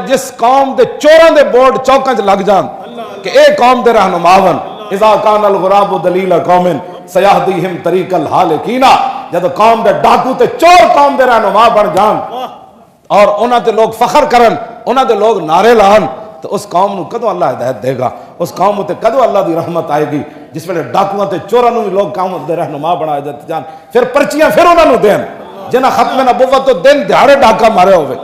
جس قوم دے چوراں دے بورڈ چوکاں چ لگ جان کہ اے قوم دے رہنماون اذا کان الغراب دلیل قوم سیہدیہم طریق الحالکین، جد قوم دے ڈاکو تے چور قوم دے رہنما بن جان اور انہاں تے لوگ فخر کرن، انہاں دے لوگ نعرے لان، تو اس قوم نو کدو اللہ ہدایت دے گا؟ اس قوم تے کدو اللہ دی رحمت آئے گی جس ویلے ڈاکواں تے چوراں نو بھی لوگ قوم دے رہنما بنا جاتے جان، پھر پرچیاں پھر انہاں نو دین جنہاں ختم نبوت تو دن دہاڑے ڈاکا مارے ہوئے،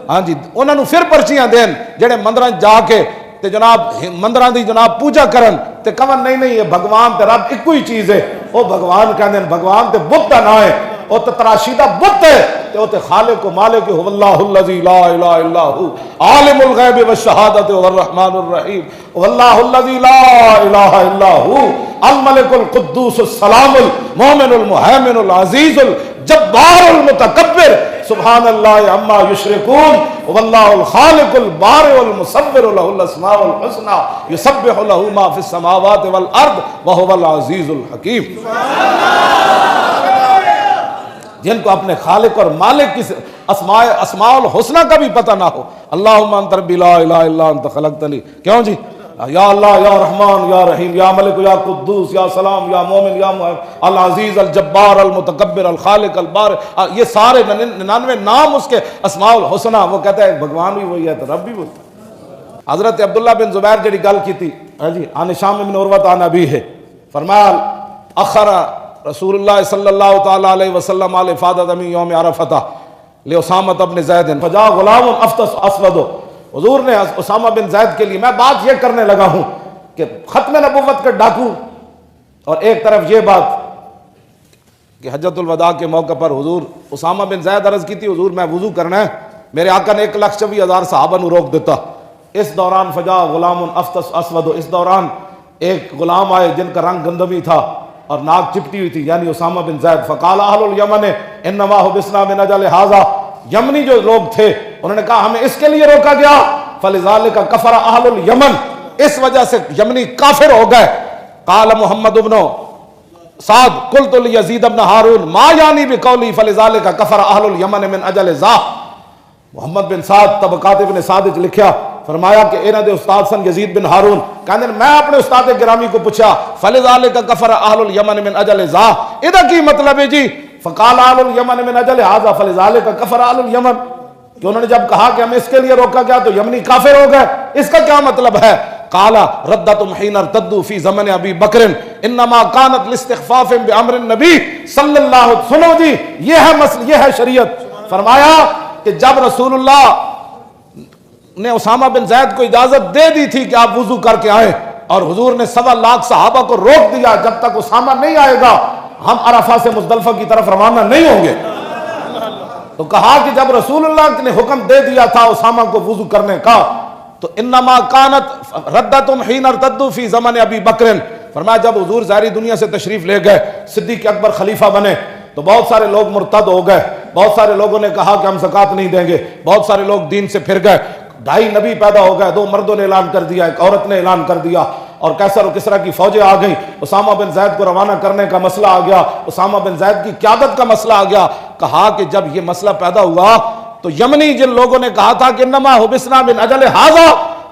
ہاں جی انہاں نو پھر پرچیاں دین جڑے مندراں جا کے تے جناب مندراں دی جناب پوجا کرن تے کون نہیں یہ بھگوان تے رب ایک ہی چیز ہے، وہ بھگوان کہندے بھگوان تے بت دا نام ہے، وہ تے تراشیدہ بت ہے تے وہ تے خالق و مالک هو اللہ الذی لا الہ الا هو عالم الغیب والشہادۃ والرحمن الرحیم واللہ الذی لا الہ الا هو الملک القدوس السلام المؤمن المہیمن العزیز الجبار المتکبر سبحان اللہ عما یشرکون واللہ الخالق البارئ المصور له الاسماء الحسنى یسبح له ما فی السماوات والارض وهو العزیز الحکیم۔ جن کو اپنے خالق اور مالک کی اسماء الحسنہ کا بھی پتہ نہ ہو، اللہم انت ربی لا الہ الا انت خلقتنی، کیوں جی یا اللہ یا رحمان یا رحیم یا ملک یا قدوس یا سلام یا مومن یا العزیز الجبار المتکبر الخالق البارئ، یہ سارے 99 نام اس کے اسماء الحسنہ، وہ کہتا ہے بھگوان بھی وہی ہے تو رب بھی وہی ہے۔ حضرت عبداللہ بن زبیر جڑی گل کی تھی جی عن ہشام بن عروہ عن ابیہ ہے، فرمایا اخر رسول اللہ صلی اللہ تعالی علیہ وسلم علی افادۃ من یوم عرفہ لاسامہ بن زید فجاء غلام افطس اسود، حضور نے اسامہ بن زید کے لیے، میں بات یہ کرنے لگا ہوں کہ ختم نبوت کے ڈاکو اور ایک طرف یہ بات کہ حجۃ الوداع کے موقع پر حضور اسامہ بن زید عرض کی تھی حضور میں وضو کرنا ہے، میرے آقا نے 1,24,000 صحابہ نو روک دیتا، اس دوران فجاء غلام افطس اسود، اس دوران ایک غلام آئے جن کا رنگ گندمی تھا اور ناک چپٹی ہوئی تھی، یعنی اسامہ بن زید، فقال اہل الیمن انما حبسنا من اجل ھذا، یمنی جو لوگ تھے انہوں نے کہا ہمیں اس کے لیے روکا گیا، فلذلک کفر اہل الیمن، اس وجہ سے یمنی کافر ہو گئے۔ قال محمد بن سعد قلت لیزید بن ہارون ما یعنی بقولی فلذلک کفر اہل الیمن من اجل ذا، محمد بن سعد طبقات ابن سعد لکھیا، فرمایا کہ انہاں دے استاد سن یزید بن ہارون، کہندے میں اپنے استاد گرامی کو پوچھا فلذلک کفر اہل الیمن من اجل ذا، ادا کی مطلب ہے جی؟ فقال اہل الیمن من اجل ھذا فلذلک کفر اہل الیمن، کہ انہوں نے جب کہا کہ ہمیں اس کے لیے روکا گیا تو یمنی کافر ہو گئے، اس کا کیا مطلب ہے؟ قال ردتم حين ارتدوا في زمن ابي بکر انما كانت لاستخفاف بامر النبی صلی اللہ علیہ وسلم، سنو جی یہ ہے مسئلہ، یہ ہے شریعت۔ فرمایا کہ جب رسول اللہ نے اسامہ بن زید کو اجازت دے دی تھی کہ آپ وضو کر کے آئیں، اور حضور نے 1.25 صحابہ کو روک دیا جب تک اسامہ نہیں آئے گا ہم عرفہ سے مزدلفہ کی طرف روانہ نہیں ہوں گے، تو کہا کہ جب رسول اللہ نے حکم دے دیا تھا اسامہ کو وضو کرنے کا تو انما کانت ردتم حين ارتدوا في زمن ابی بکر، فرمایا جب حضور ظاہری دنیا سے تشریف لے گئے، صدیق اکبر خلیفہ بنے تو بہت سارے لوگ مرتد ہو گئے، بہت سارے لوگوں نے کہا کہ ہم زکوٰۃ نہیں دیں گے، بہت سارے لوگ دین سے پھر گئے، 2.5 نبی پیدا ہو گئے، 2 مردوں نے اعلان کر دیا، ایک عورت نے اعلان کر دیا، اور کیسر و کسرا کی فوجیں آ گئیں، اسامہ بن زید کو روانہ کرنے کا مسئلہ آ گیا، اسامہ بن زید کی قیادت کا مسئلہ آ گیا۔ کہا کہ جب یہ مسئلہ پیدا ہوا تو یمنی جن لوگوں نے کہا تھا کہ انما حبسنا من اجل ھذا،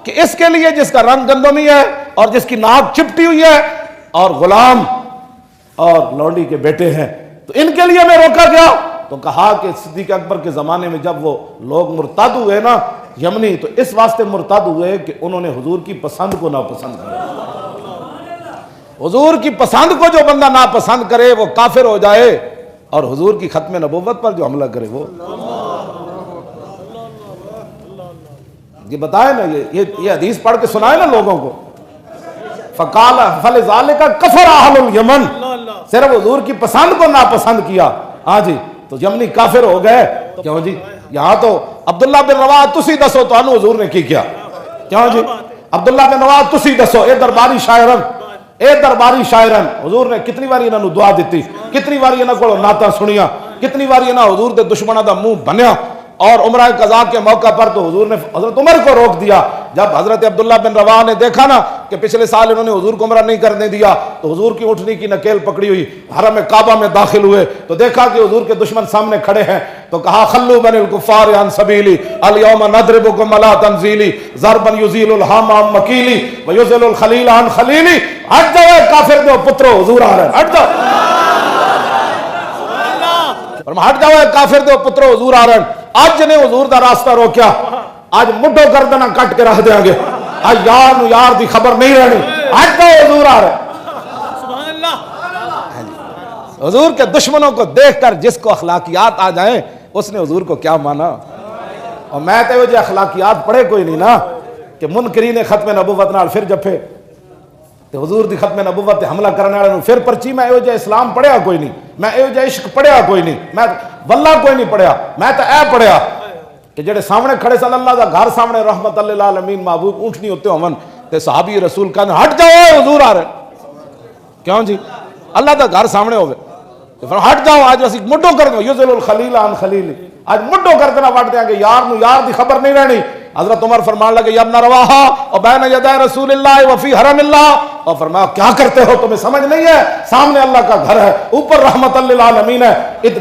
کہ اس کے لیے جس کا رنگ گندمی ہے اور جس کی ناک چپٹی ہوئی ہے اور غلام اور لونڈی کے بیٹے ہیں تو ان کے لیے میں روکا گیا، تو کہا کہ صدیق اکبر کے زمانے میں جب وہ لوگ مرتد ہوئے نا یمنی، تو اس واسطے مرتد ہوئے کہ انہوں نے حضور کی پسند کو ناپسند کیا، حضور کی پسند کو جو بندہ ناپسند کرے وہ کافر ہو جائے، اور حضور کی ختم نبوت پر جو حملہ کرے وہ یہ بتائے نا، یہ حدیث پڑھ کے سنائے نا لوگوں کو، فقال فلذلک کفر اہل الیمن، صرف حضور کی پسند کو ناپسند کیا، ہاں جی تو یمنی کافر ہو گئے، کیوں جی؟ یہاں تو عبداللہ بن رواحہ تسی دسو تو انہوں حضور نے کی کیا، کیوں جی؟ عبداللہ بن رواحہ تسی دسو، اے درباری شاعرن، اے درباری شاعرن، حضور نے کتنی باری انہوں دعا دیتی، کتنی باری انہوں کو نعتاں سنیا، کتنی باری انہوں حضور دے دشمنہ دا منہ بنیا، اور عمرہ قضا کے موقع پر تو حضور نے حضرت عمر کو روک دیا. جب حضرت عبداللہ بن رواحہ نے دیکھا نا کہ پچھلے سال انہوں نے حضور کو عمرہ نہیں کرنے دیا, تو حضور کی اٹھنی کی نکیل پکڑی ہوئی حرم کعبہ میں داخل ہوئے تو دیکھا کہ حضور کے دشمن سامنے کھڑے ہیں, تو کہا خلو بن الکفار عن سبیلی الیوم نضربکم علی تنزیلی ضربا یزیل الہام عن مکیلی ویزل الخلیل عن خلیلی. ہٹ جاؤ کافر دو پترو, حضور آ رہے ہیں, ہٹ جاؤ. ہٹ جاؤ کافر دو پترو, حضور آ رہے ہیں. آج نے حضور دا راستہ روکیا, آج مڈو گردنا کٹ کے رکھ دیں گے, آج یار نو یار دی خبر نہیں رہنی. ہٹ جاؤ حضور آ رہے ہیں. حضور کے دشمنوں کو دیکھ کر جس کو اخلاقیات آ جائیں اس نے حضور کو کیا مانا. اور میں تو جو اخلاقیات پڑھے کوئی نہیں نا کہ منکرین ختم نبوت نال پھر جفے تے حضور دی ختم نبوت تے حملہ کرنے والے پھر پرچی. میں ایو جا اسلام پڑھیا کوئی نہیں, میں ایو جا عشق پڑھیا کوئی نہیں, میں واللہ کوئی نہیں پڑھیا. میں تو اے پڑھیا کہ جڑے سامنے کھڑے صلی اللہ دا گھر سامنے رحمت اللہ العالمین محبوب اونٹنی ہوتے ہون تے صحابی رسول کہنے ہٹ جاؤ حضور آ رہے. کیوں جی اللہ دا گھر سامنے ہوئے ہٹ جاؤ. آج اسی مڈو کر دو یزل الخلیل عن خلیل, آج مڈو کر دینا وٹ دیا کہ یار نو یار دی خبر نہیں رہنی. حضرت عمر فرمان لگے یا ابن رواحہ اور بین یدی رسول اللہ وفی حرم اللہ, اور فرمایا کیا کرتے ہو, تمہیں سمجھ نہیں ہے سامنے اللہ کا گھر ہے, اوپر رحمت للعالمین ہے,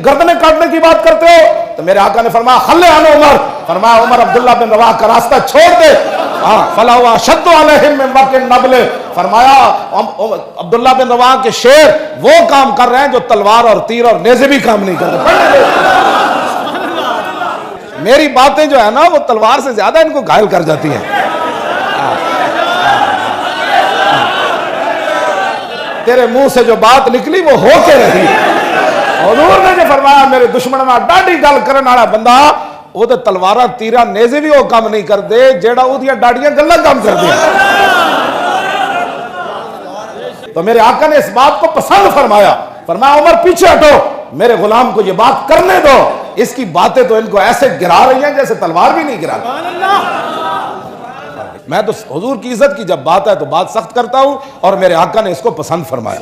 گردنیں کاٹنے کی بات کرتے ہو. تو میرے آقا نے فرمایا خلے عن عمر, فرمایا عمر عبداللہ بن رواحہ کا راستہ چھوڑ دے. فلا ہوا شد علیہم من وقت النبل, فرمایا عبداللہ بن رواحہ کے شیر وہ کام کر رہے ہیں جو تلوار اور تیر اور نیزے بھی کام نہیں کرتے. میری باتیں جو ہے نا وہ تلوار سے زیادہ ان کو گھائل کر جاتی ہیں. تیرے منہ سے جو بات نکلی وہ ہو کے رہی. حضور نے جو فرمایا میرے دشمن میں ڈاڈی گل کرنے والا بندہ وہ تو تلوار تیرا نیزے بھی وہ کام نہیں کرتے جیڑا وہ ڈاڈیاں گلاں کام کر دیا. تو میرے آقا نے اس بات کو پسند فرمایا, فرمایا عمر پیچھے ہٹو, میرے غلام کو یہ بات کرنے دو, اس کی باتیں تو ان کو ایسے گرا رہی ہیں جیسے تلوار بھی نہیں گرا. میں تو حضور کی عزت کی جب بات ہے تو بات سخت کرتا ہوں, اور میرے آقا نے اس کو پسند فرمایا.